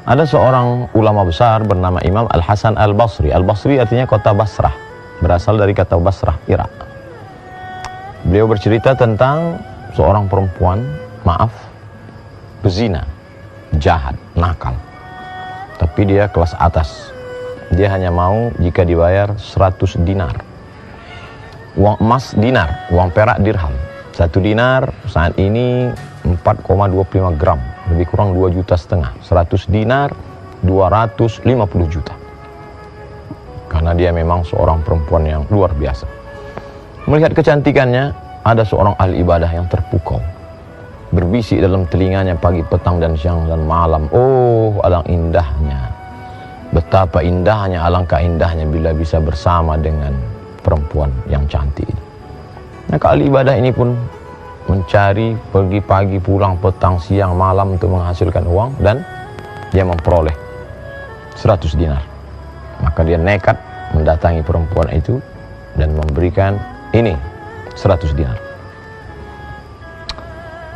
Ada seorang ulama besar bernama Imam Al-Hasan Al-Basri. Al-Basri artinya kota Basrah, berasal dari kata Basrah, Irak. Beliau bercerita tentang seorang perempuan, pezina, jahat, nakal. Tapi dia kelas atas. Dia hanya mau jika dibayar 100 dinar. Uang emas dinar, uang perak dirham. 1 dinar saat ini 4,25 gram, lebih kurang 2,5 juta. 100 dinar 250 juta. Karena dia memang seorang perempuan yang luar biasa. Melihat kecantikannya, ada seorang ahli ibadah yang terpukau, berbisik dalam telinganya pagi, petang, dan siang dan malam. Oh, alangkah indahnya, betapa indahnya, alangkah indahnya bila bisa bersama dengan perempuan yang cantik ini. Maka ahli ibadah ini pun mencari, pergi pagi, pulang petang, siang, malam untuk menghasilkan uang, dan dia memperoleh 100 dinar. Maka dia nekat mendatangi perempuan itu dan memberikan ini 100 dinar.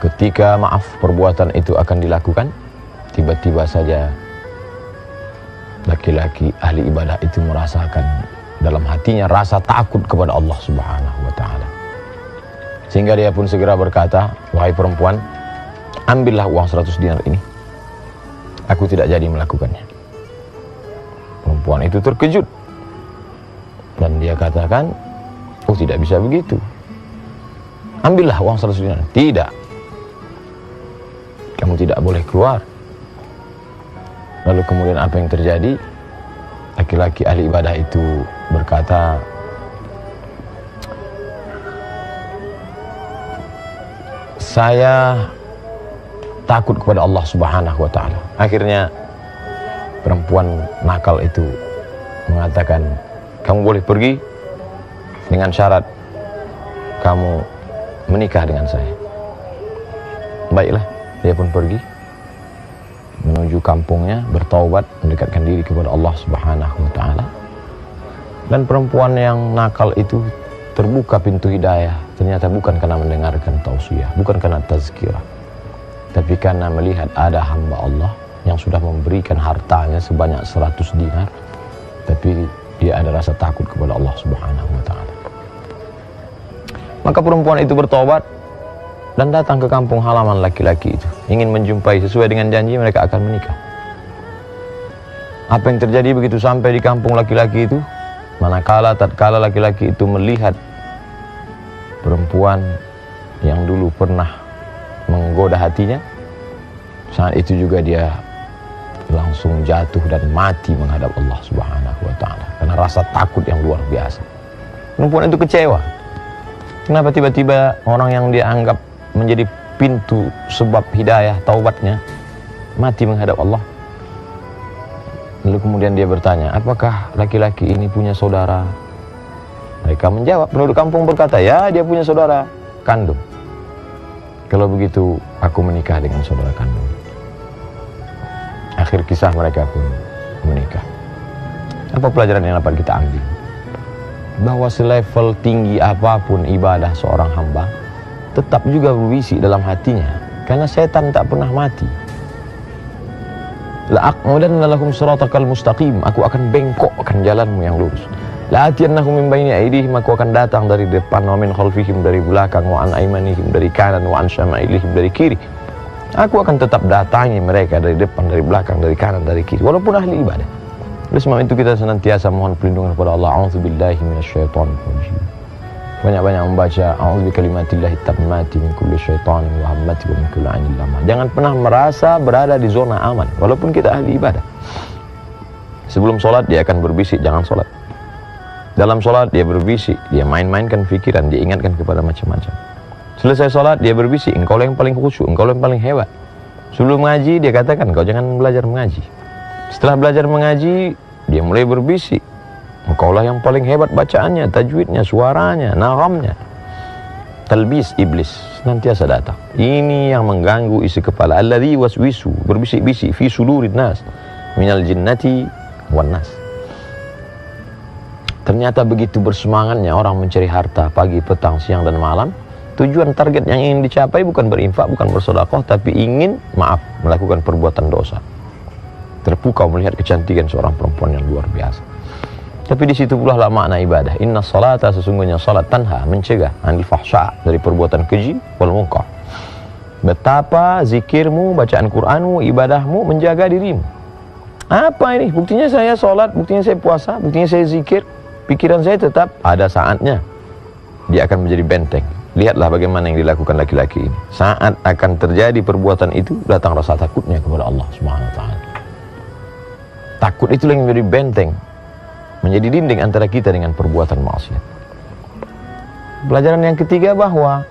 Ketika perbuatan itu akan dilakukan, tiba-tiba saja laki-laki ahli ibadah itu merasakan dalam hatinya rasa takut kepada Allah Subhanahu wa ta'ala. Sehingga dia pun segera berkata, wahai perempuan, ambillah uang 100 dinar ini. Aku tidak jadi melakukannya. Perempuan itu terkejut. Dan dia katakan, oh, tidak bisa begitu. Ambillah uang 100 dinar. Tidak. Kamu tidak boleh keluar. Lalu kemudian apa yang terjadi? Laki-laki ahli ibadah itu berkata, saya takut kepada Allah Subhanahu wa ta'ala. Akhirnya perempuan nakal itu mengatakan, kamu boleh pergi dengan syarat kamu menikah dengan saya. Baiklah, dia pun pergi menuju kampungnya, bertaubat, mendekatkan diri kepada Allah Subhanahu wa ta'ala. Dan perempuan yang nakal itu terbuka pintu hidayah, ternyata bukan karena mendengarkan tausiah, bukan karena tazkirah, tapi karena melihat ada hamba Allah yang sudah memberikan hartanya sebanyak 100 dinar, tapi dia ada rasa takut kepada Allah Subhanahu wa ta'ala. Maka perempuan itu bertobat dan datang ke kampung halaman laki-laki itu, ingin menjumpai, sesuai dengan janji mereka akan menikah. Apa yang terjadi begitu sampai di kampung laki-laki itu? Tatkala laki-laki itu melihat perempuan yang dulu pernah menggoda hatinya, saat itu juga dia langsung jatuh dan mati menghadap Allah Subhanahu wa ta'ala karena rasa takut yang luar biasa. Perempuan itu kecewa. Kenapa tiba-tiba orang yang dia anggap menjadi pintu sebab hidayah taubatnya mati menghadap Allah? Lalu kemudian dia bertanya, apakah laki-laki ini punya saudara? Mereka menjawab, penduduk kampung berkata, ya, dia punya saudara kandung. Kalau begitu aku menikah dengan saudara kandung. Akhir kisah mereka pun menikah. Apa pelajaran yang dapat kita ambil? Bahwa selevel tinggi apapun ibadah seorang hamba, tetap juga berbisik dalam hatinya, karena setan tak pernah mati. La'aq'udanna lahum siratakal mustaqim, aku akan bengkokkan jalanmu yang lurus. La'atiyannahum min baini aydihim, aku akan datang dari depan, wa min khalfihim, dari belakang, wa an aymanihim, dari kanan, wa an syama'ilihim, dari kiri. Aku akan tetap datangi mereka dari depan, dari belakang, dari kanan, dari kiri, walaupun ahli ibadah. Oleh sebab itu kita senantiasa mohon perlindungan kepada Allah. A'udzubillahi minasyaitonir rajim. Banyak-banyak membaca a'udzu bikalimatillahi tammati min kulli syaitanin wa hammati wa min kulli 'ainin lamah. Jangan pernah merasa berada di zona aman walaupun kita ahli ibadah. Sebelum sholat dia akan berbisik jangan sholat. Dalam sholat dia berbisik, dia main-mainkan pikiran, dia ingatkan kepada macam-macam. Selesai sholat dia berbisik, engkau yang paling khusyuk, engkau yang paling hebat. Sebelum mengaji dia katakan, kau jangan belajar mengaji. Setelah belajar mengaji dia mulai berbisik, engkaulah yang paling hebat bacaannya, tajwidnya, suaranya, naramnya. Talbis iblis senantiasa datang. Ini yang mengganggu isi kepala. Alladzi waswisu, berbisik-bisik fi sudurin nas minal jinnati wan nas. Ternyata begitu bersemangatnya orang mencari harta pagi, petang, siang dan malam. Tujuan target yang ingin dicapai bukan berinfak, bukan bersedekah, tapi ingin melakukan perbuatan dosa. terpukau melihat kecantikan seorang perempuan yang luar biasa. Tapi di situ pula lah makna ibadah. Inna salata, sesungguhnya salat, tanha, mencegah anil fahsya, dari perbuatan keji, wal munkar. Betapa zikirmu, bacaan Qur'anmu, ibadahmu menjaga dirimu. Apa ini? Buktinya saya salat, buktinya saya puasa, buktinya saya zikir. Pikiran saya tetap ada saatnya dia akan menjadi benteng. Lihatlah bagaimana yang dilakukan laki-laki ini. Saat akan terjadi perbuatan itu, datang rasa takutnya kepada Allah Subhanahu wa taala. Takut itulah yang menjadi benteng, menjadi dinding antara kita dengan perbuatan maksiat. Pelajaran yang ketiga, bahwa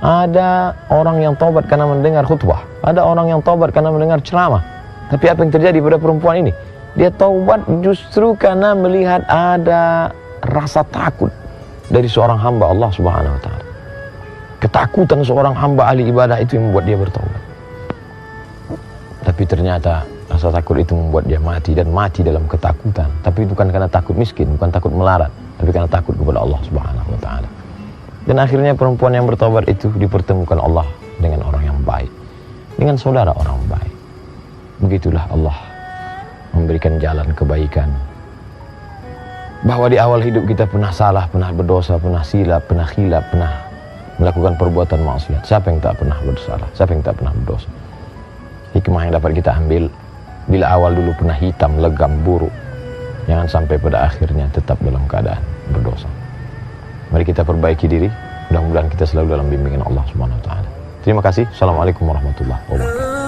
ada orang yang taubat karena mendengar khutbah, ada orang yang taubat karena mendengar ceramah. Tapi apa yang terjadi pada perempuan ini? Dia taubat justru karena melihat ada rasa takut dari seorang hamba Allah Subhanahu wa taala. Ketakutan seorang hamba ahli ibadah itu yang membuat dia bertaubat. Tapi ternyata rasa takut itu membuat dia mati, dan mati dalam ketakutan. Tapi bukan karena takut miskin, bukan takut melarat, tapi karena takut kepada Allah Subhanahu wa taala. Dan akhirnya perempuan yang bertobat itu dipertemukan Allah dengan orang yang baik, dengan saudara orang baik. Begitulah Allah memberikan jalan kebaikan. Bahwa di awal hidup kita pernah salah, pernah berdosa, pernah silap, pernah khilaf, pernah melakukan perbuatan maksiat. Siapa yang tak pernah bersalah? Siapa yang tak pernah berdosa? Hikmah yang dapat kita ambil, bila awal dulu pernah hitam, legam, buruk, jangan sampai pada akhirnya tetap dalam keadaan berdosa. Mari kita perbaiki diri, mudah-mudahan kita selalu dalam bimbingan Allah Subhanahu wa taala. Terima kasih. Assalamualaikum warahmatullahi wabarakatuh.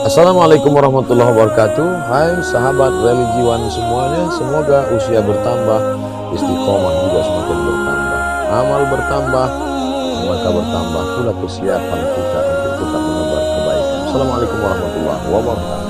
Assalamualaikum warahmatullahi wabarakatuh. Hai sahabat religiwan semuanya, semoga usia bertambah, istiqomah juga semakin bertambah, amal bertambah, maka bertambah pula kesiapan kita untuk tetap menebar kebaikan. Assalamualaikum warahmatullahi wabarakatuh.